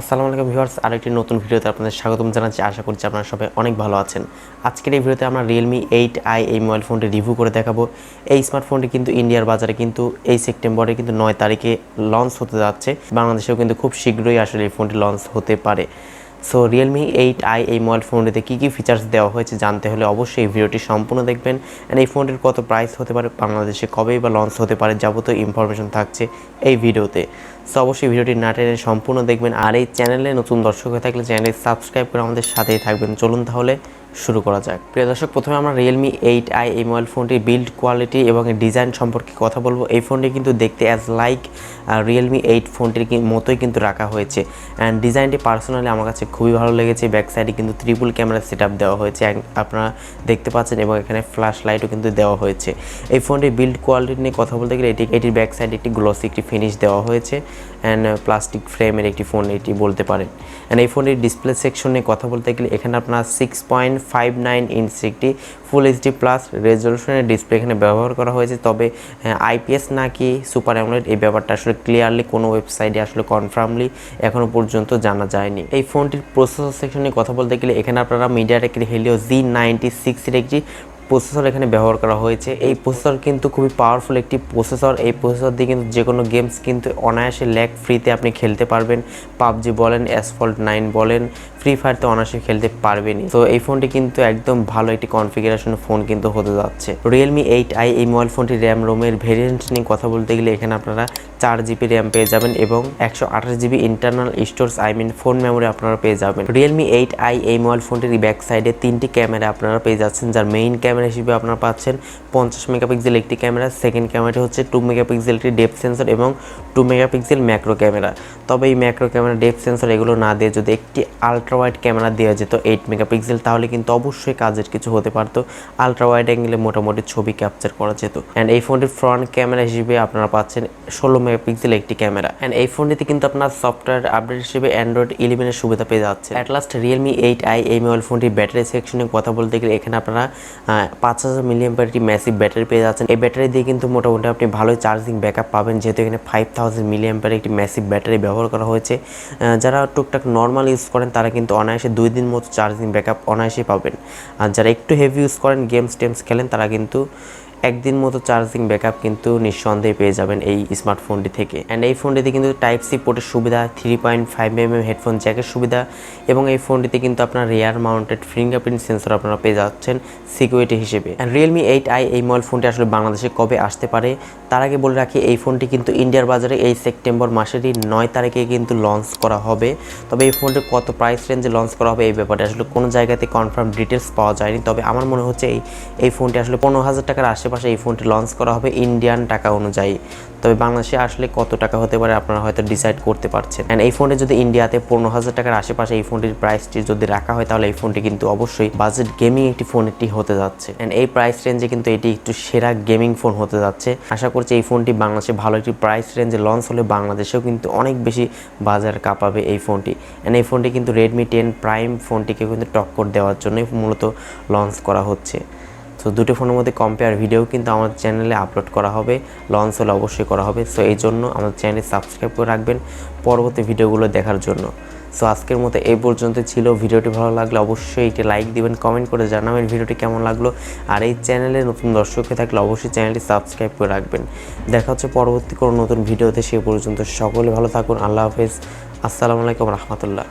আসসালামু আলাইকুম ভিউয়ার্স, আরেকটি নতুন ভিডিওতে আপনাদের স্বাগতম জানাচ্ছি। আশা করছি আপনারা সবাই অনেক ভালো আছেন। আজকের এই ভিডিওতে আমরা Realme 8i এই মোবাইল ফোনটি রিভিউ করে দেখাবো। এই স্মার্টফোনটি কিন্তু ইন্ডিয়ার বাজারে কিন্তু এই সেপ্টেম্বরে কিন্তু 9 তারিখে লঞ্চ হতে যাচ্ছে। বাংলাদেশেও কিন্তু খুব শীঘ্রই আসলে এই ফোনটি লঞ্চ হতে পারে। সো Realme 8i এই মোবাইল ফোনটিতে কী কী ফিচার্স দেওয়া হয়েছে জানতে হলে অবশ্যই এই ভিডিওটি সম্পূর্ণ দেখবেন। অ্যান্ড এই ফোনটির কত প্রাইস হতে পারে, বাংলাদেশে কবেই বা লঞ্চ হতে পারে, যাবতীয় ইনফরমেশন থাকছে এই ভিডিওতে। সো অবশ্যই ভিডিওটি না টেনে সম্পূর্ণ দেখবেন। আর এই চ্যানেলে নতুন দর্শক হয়ে থাকলে চ্যানেলটি সাবস্ক্রাইব করে আমাদের সাথেই থাকবেন। চলুন তাহলে শুরু করা যাক। প্রিয় দর্শক, প্রথমে আমরা Realme 8i এই মোবাইল ফোনটির বিল্ড কোয়ালিটি এবং ডিজাইন সম্পর্কে কথা বলবো। এই ফোনটি কিন্তু দেখতে অ্যাজ লাইক Realme 8 ফোনটির মতোই কিন্তু রাখা হয়েছে। অ্যান্ড ডিজাইনটি পার্সোনালি আমার কাছে খুবই ভালো লেগেছে। ব্যাক সাইডে কিন্তু ট্রিপল ক্যামেরা সেট আপ দেওয়া হয়েছে, আপনারা দেখতে পাচ্ছেন, এবং এখানে ফ্ল্যাশ লাইটও কিন্তু দেওয়া হয়েছে। এই ফোনটির বিল্ড কোয়ালিটি নিয়ে কথা বলতে গেলে এটির ব্যাক সাইডে একটি গ্লসি একটি ফিনিশ দেওয়া হয়েছে অ্যান্ড প্লাস্টিক ফ্রেমের একটি ফোন এটি বলতে পারেন। অ্যান্ড এই ফোনটির ডিসপ্লে সেকশন নিয়ে কথা বলতে গেলে এখানে আপনার 6.59 ইঞ্চি একটি ফুল এইচডি প্লাস রেজলিউশনের ডিসপ্লে এখানে ব্যবহার করা হয়েছে। তবে আইপিএস নাকি সুপার অ্যামোলেড এই ব্যাপারটা আসলে ক্লিয়ারলি কোনো ওয়েবসাইটে আসলে কনফার্মলি এখনও পর্যন্ত জানা যায়নি। এই ফোনটির প্রসেসর সেকশন নিয়ে কথা বলতে গেলে এখানে আপনারা মিডিয়াটেকের হেলিও G96 এর একটি প্রসেসর এখানে ব্যবহার করা হয়েছে। এই প্রসেসর কিন্তু খুবই পাওয়ারফুল একটি প্রসেসর। এই প্রসেসর দিয়ে কিন্তু যে কোনো গেমস কিন্তু অনায়াসে ল্যাগ ফ্রিতে আপনি খেলতে পারবেন। পাবজি বলেন, অ্যাসফল্ট 9 বলেন, ফ্রি ফায়ার তো অনায়াসে খেলতে পারবেনই। তো এই ফোনটি কিন্তু একদম ভালো একটি কনফিগারেশন ফোন কিন্তু হতে যাচ্ছে। Realme 8i এই মোবাইল ফোনটি র্যাম রোমের ভেরিয়েন্ট নিয়ে কথা বলতে গেলে এখানে আপনারা 4GB র্যাম পেয়ে যাবেন এবং 128GB internal storage phone memory আপনারা পেয়ে যাবেন। Realme 8i এই মোবাইল ফোনটির ব্যাক সাইডে 3টি ক্যামেরা আপনারা পেয়ে যাচ্ছেন, যার মেইন ক্যামেরা হিসেবে আপনারা পাচ্ছেন 50 মেগাপিক্সেল একটি ক্যামেরা। সেকেন্ড ক্যামেরাটি হচ্ছে 2 মেগাপিক্সেল একটি ডেপথ সেন্সর এবং 2 মেগাপিক্সেল ম্যাক্রো ক্যামেরা। তবে এই ম্যাক্রো ক্যামেরা, ডেপথ সেন্সর এগুলো না দিয়ে যদি একটি আলট্রা ওয়াইড ক্যামেরা দেওয়া যেত 8 মেগাপিক্সেল, তাহলে কিন্তু অবশ্যই কাজের কিছু হতে পারতো। আলট্রা ওয়াইড অ্যাঙ্গেলে মোটামুটি ছবি ক্যাপচার করা যেত। অ্যান্ড এই ফোনটির ফ্রন্ট ক্যামেরা হিসেবে আপনারা পাচ্ছেন 16 মেগাপিক্সেল একটি ক্যামেরা। অ্যান্ড এই ফোনটিতে কিন্তু আপনার সফটওয়্যার আপডেট হিসেবে অ্যান্ড্রয়েড 11 এর সুবিধা পেয়ে যাচ্ছে। অ্যাট লাস্ট Realme 8i এই মোবাইল ফোনটির ব্যাটারি সেকশনে কথা বলতে গেলে এখানে আপনারা 5000 মিলিঅ্যাম্পিয়ার একটি ম্যাসিভ ব্যাটারি পেয়ে যাচ্ছেন। এই ব্যাটারি দিয়ে কিন্তু মোটামুটি আপনি ভালোই চার্জিং ব্যাকআপ পাবেন, যেহেতু এখানে 5000 মিলিঅ্যাম্পিয়ার একটি ম্যাসিভ ব্যাটারি ব্যবহার করা হয়েছে। যারা টুকটাক নর্মাল ইউজ করেন তারা কিন্তু অনায়াসে 2 দিন মতো চার্জিং ব্যাকআপ অনায়াসে পাবেন। আর যারা একটু হেভি ইউজ করেন, গেমস খেলেন, তারা কিন্তু একদিন মতো চার্জিং ব্যাকআপ কিন্তু নিঃসন্দেহে পেয়ে যাবেন এই স্মার্টফোনটি থেকে। অ্যান্ড এই ফোনটিতে কিন্তু টাইপ সি পোর্টের সুবিধা, 3.5mm হেডফোন জ্যাকের সুবিধা, এবং এই ফোনটিতে কিন্তু আপনার রিয়ার মাউন্টেড ফিঙ্গারপ্রিন্ট সেন্সর আপনারা পেয়ে যাচ্ছেন সিকিউরিটি হিসেবে। অ্যান্ড Realme 8i এই মোবাইল ফোনটি আসলে বাংলাদেশে কবে আসতে পারে তার আগে বলে রাখি, এই ফোনটি কিন্তু ইন্ডিয়ার বাজারে এই সেপ্টেম্বর মাসেরই 9 তারিখে কিন্তু লঞ্চ করা হবে। তবে এই ফোনটির কত প্রাইস রেঞ্জে লঞ্চ করা হবে এই ব্যাপারে আসলে কোনো জায়গাতে কনফার্ম ডিটেলস পাওয়া যায়নি। তবে আমার মনে হচ্ছে এই ফোনটি আসলে 15,000 টাকার আশেপাশে এই ফোনটি লঞ্চ করা হবে ইন্ডিয়ান টাকা অনুযায়ী। তবে বাংলাদেশে আসলে কত টাকা হতে পারে আপনারা হয়তো ডিসাইড করতে পারছেন। অ্যান্ড এই ফোনটি যদি ইন্ডিয়াতে 15,000 টাকার আশেপাশে এই ফোনটির প্রাইসটি যদি রাখা হয়, তাহলে এই ফোনটি কিন্তু অবশ্যই বাজেট গেমিং একটি ফোন একটি হতে যাচ্ছে। অ্যান্ড এই প্রাইস রেঞ্জে কিন্তু এটি একটু সেরা গেমিং ফোন হতে যাচ্ছে। আশা করছি এই ফোনটি বাংলাদেশে ভালো একটি প্রাইস রেঞ্জে লঞ্চ হলে বাংলাদেশেও কিন্তু অনেক বেশি বাজার কাঁপাবে এই ফোনটি। অ্যান্ড এই ফোনটি কিন্তু Redmi 10 প্রাইম ফোনটিকে কিন্তু টক্কর দেওয়ার জন্যই মূলত লঞ্চ করা হচ্ছে। তো দুটো ফোনের মধ্যে কম্পেয়ার ভিডিও কিন্তু আমাদের চ্যানেলে আপলোড করা হবে, লঞ্চ হলে অবশ্যই করা হবে। সো এই জন্য আমাদের চ্যানেলে সাবস্ক্রাইব করে রাখবেন পরবর্তী ভিডিওগুলো দেখার জন্য। সো আজকের মতো এই পর্যন্ত ছিল। ভিডিওটি ভালো লাগলে অবশ্যই একটি লাইক দিবেন, কমেন্ট করে জানাবেন ভিডিওটি কেমন লাগলো। আর এই চ্যানেলে নতুন দর্শক হয়ে থাকলে অবশ্যই চ্যানেলটি সাবস্ক্রাইব করে রাখবেন। দেখা হচ্ছে পরবর্তী কোনো নতুন ভিডিওতে। সে পর্যন্ত সকলে ভালো থাকুন। আল্লাহ হাফেজ। আসসালামু আলাইকুম রহমতুল্লাহ।